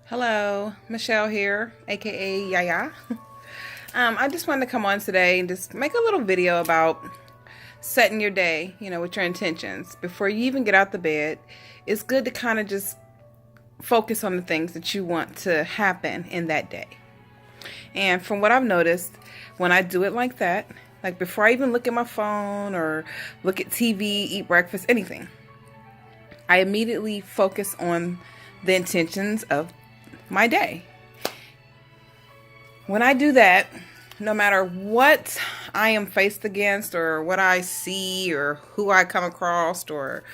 Hello, Michelle here, aka Yaya. I just wanted to come on today and just make a little video about setting your day, with your intentions. Before you even get out the bed, it's good to kind of just focus on the things that you want to happen in that day. And from what I've noticed, when I do it like that, like before I even look at my phone or look at TV, eat breakfast, anything, I immediately focus on the intentions of my day. When I do that, no matter what I am faced against or what I see or who I come across or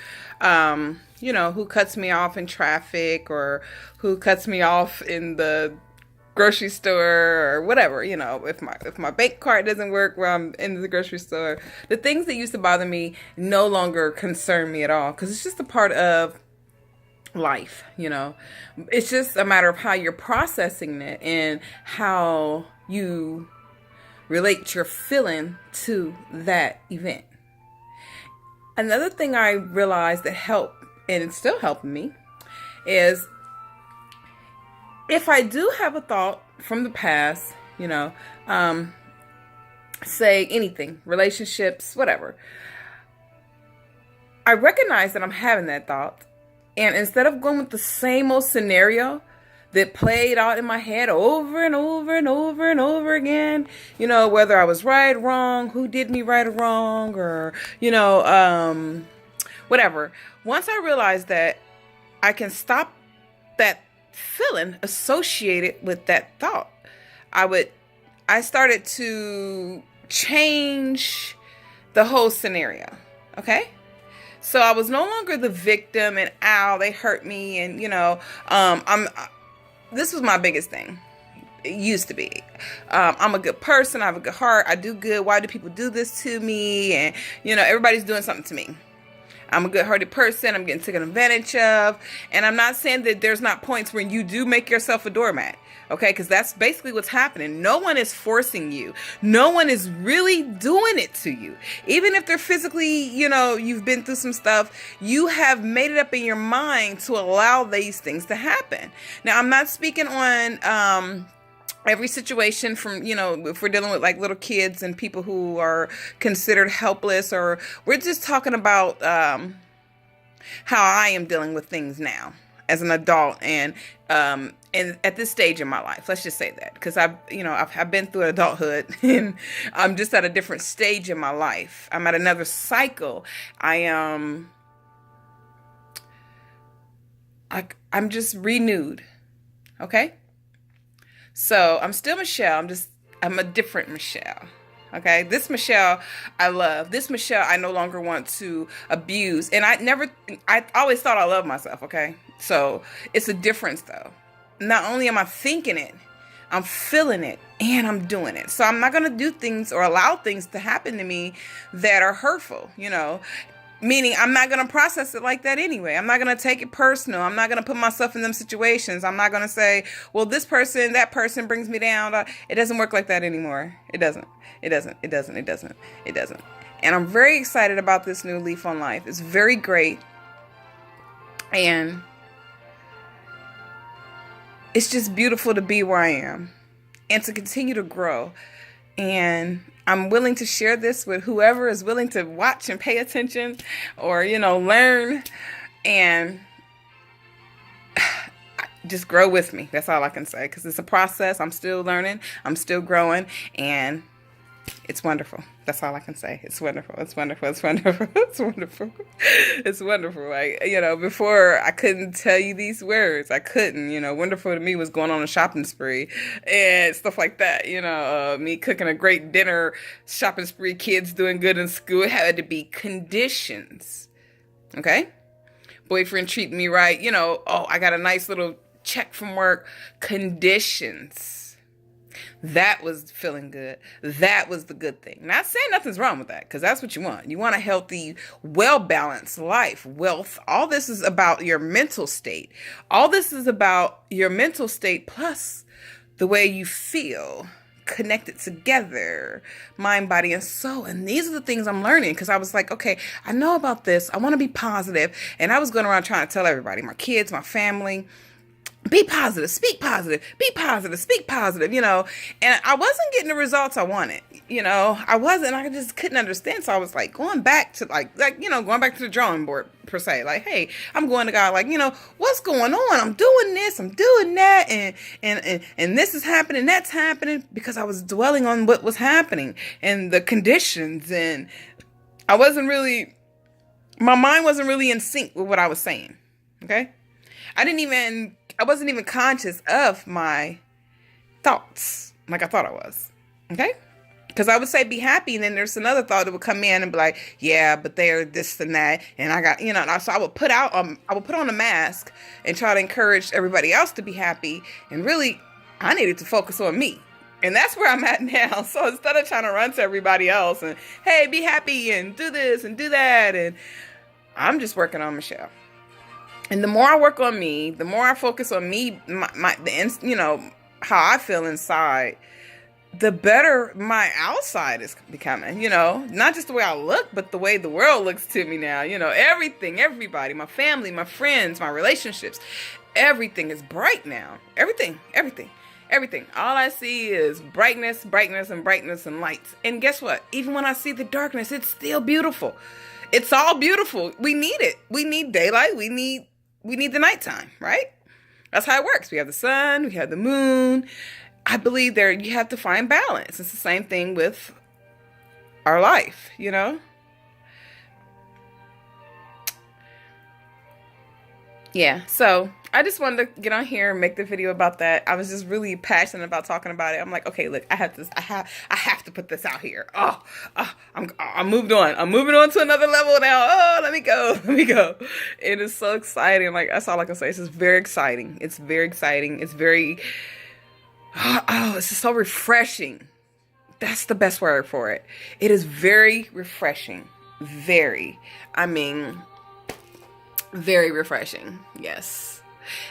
who cuts me off in traffic or who cuts me off in the grocery store or whatever, if my bank card doesn't work while I'm in the grocery store, the things that used to bother me no longer concern me at all because it's just a part of life. It's just a matter of how you're processing it and how you relate your feeling to that event. Another thing I realized that helped, and it's still helping me, is if I do have a thought from the past, say anything, relationships, whatever, I recognize that I'm having that thought. And instead of going with the same old scenario that played out in my head over and over and over and over again, whether I was right, wrong, who did me right or wrong, or, whatever. Once I realized that I can stop that feeling associated with that thought, I started to change the whole scenario. Okay? So I was no longer the victim and ow, they hurt me. And, this was my biggest thing. It used to be. I'm a good person. I have a good heart. I do good. Why do people do this to me? And, everybody's doing something to me. I'm a good-hearted person. I'm getting taken advantage of. And I'm not saying that there's not points where you do make yourself a doormat. Okay, because that's basically what's happening. No one is forcing you. No one is really doing it to you. Even if they're physically, you've been through some stuff, you have made it up in your mind to allow these things to happen. Now, I'm not speaking on every situation from, if we're dealing with like little kids and people who are considered helpless, or we're just talking about how I am dealing with things now as an adult and at this stage in my life. Let's just say that, because I've been through adulthood and I'm just at a different stage in my life. I'm at another cycle. I'm just renewed. Okay? So I'm still Michelle. I'm a different Michelle. Okay. This Michelle I love. This Michelle I no longer want to abuse. And I always thought I loved myself. Okay. So it's a difference though. Not only am I thinking it, I'm feeling it and I'm doing it. So I'm not going to do things or allow things to happen to me that are hurtful, meaning I'm not going to process it like that anyway. I'm not going to take it personal. I'm not going to put myself in them situations. I'm not going to say, well, that person brings me down. It doesn't work like that anymore. It doesn't. And I'm very excited about this new leaf on life. It's very great. And it's just beautiful to be where I am and to continue to grow. And I'm willing to share this with whoever is willing to watch and pay attention or, learn and just grow with me. That's all I can say, because it's a process. I'm still learning. I'm still growing, and it's wonderful. That's all I can say. It's wonderful. It's wonderful. It's wonderful. It's wonderful. It's wonderful. Before I couldn't tell you these words. I couldn't, wonderful to me was going on a shopping spree and stuff like that. Me cooking a great dinner, shopping spree, kids doing good in school. It had to be conditions. Okay. Boyfriend treating me right. I got a nice little check from work. Conditions. That was feeling good. That was the good thing. Not saying nothing's wrong with that, because that's what you want. You want a healthy, well-balanced life, wealth. All this is about your mental state. All this is about your mental state plus the way you feel connected together, mind, body, and soul. And these are the things I'm learning, because I was like, okay, I know about this. I want to be positive. And I was going around trying to tell everybody, my kids, my family, be positive, speak positive, be positive, speak positive, and I wasn't getting the results I wanted. I wasn't, I just couldn't understand. So I was like going back to going back to the drawing board per se. Like, hey, I'm going to God, like, what's going on? I'm doing this, I'm doing that. And this is happening, that's happening, because I was dwelling on what was happening and the conditions. And my mind wasn't really in sync with what I was saying. Okay. I wasn't even conscious of my thoughts like I thought I was. Okay? Because I would say be happy, and then there's another thought that would come in and be like, yeah, but they're this and that, and I got, so I would put on a mask and try to encourage everybody else to be happy, and really, I needed to focus on me. And that's where I'm at now. So instead of trying to run to everybody else and, hey, be happy and do this and do that, and I'm just working on Michelle. And the more I work on me, the more I focus on me, how I feel inside, the better my outside is becoming, not just the way I look, but the way the world looks to me now, everything, everybody, my family, my friends, my relationships, everything is bright now. Everything. All I see is brightness, brightness, and brightness and lights. And guess what? Even when I see the darkness, it's still beautiful. It's all beautiful. We need it. We need daylight. We need the nighttime, right? That's how it works. We have the sun, we have the moon. I believe you have to find balance. It's the same thing with our life, Yeah, so I just wanted to get on here and make the video about that. I was just really passionate about talking about it. I'm like, okay, look, I have to put this out here. I'm moved on. I'm moving on to another level now. Oh, let me go. It is so exciting. Like, that's all I can say. It's just very exciting. It's very exciting. It's very, it's just so refreshing. That's the best word for it. It is very refreshing. Very refreshing. Yes.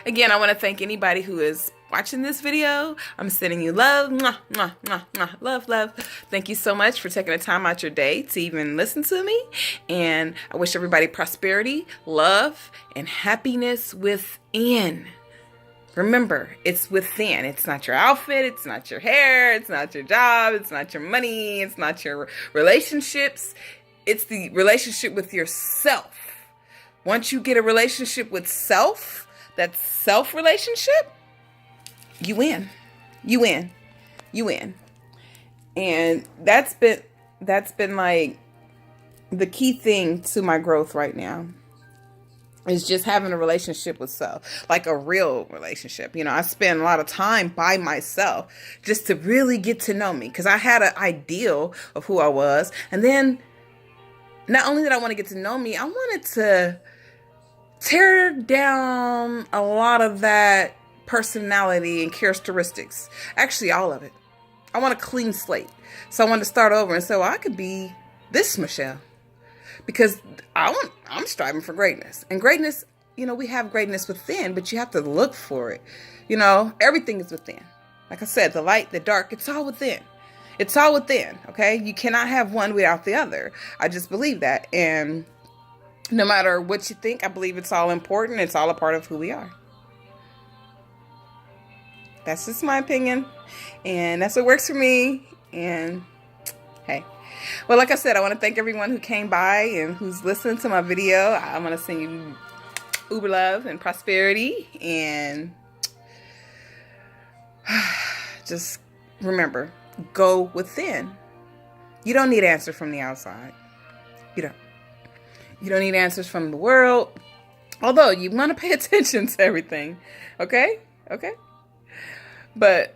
Again, I want to thank anybody who is watching this video. I'm sending you love. Mwah, mwah, mwah, mwah. Love, love. Thank you so much for taking the time out your day to even listen to me. And I wish everybody prosperity, love, and happiness within. Remember, it's within. It's not your outfit. It's not your hair. It's not your job. It's not your money. It's not your relationships. It's the relationship with yourself. Once you get a relationship with self, that self relationship, you win. And that's been like the key thing to my growth right now, is just having a relationship with self, like a real relationship. I spend a lot of time by myself just to really get to know me, because I had an ideal of who I was. And then not only did I want to get to know me, I wanted to tear down a lot of that personality and characteristics. Actually, all of it. I want a clean slate. So I wanted to start over and say, well, I could be this Michelle, because I'm striving for greatness. And greatness, we have greatness within, but you have to look for it. Everything is within. Like I said, the light, the dark, it's all within. It's all within, okay? You cannot have one without the other. I just believe that. And no matter what you think, I believe it's all important. It's all a part of who we are. That's just my opinion. And that's what works for me. And hey. Well, like I said, I want to thank everyone who came by and who's listening to my video. I want to send you uber love and prosperity. And just remember, go within. You don't need answers from the outside. You don't. You don't need answers from the world. Although you want to pay attention to everything. Okay? But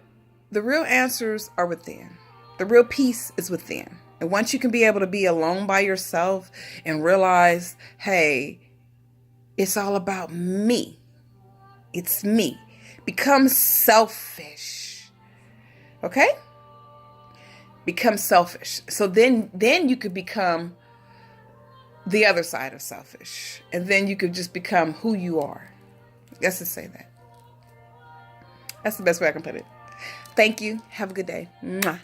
the real answers are within. The real peace is within. And once you can be able to be alone by yourself and realize, hey, it's all about me. It's me. Become selfish. Okay? Become selfish. So then you could become the other side of selfish. And then you could just become who you are. Let's just say that. That's the best way I can put it. Thank you. Have a good day. Mwah.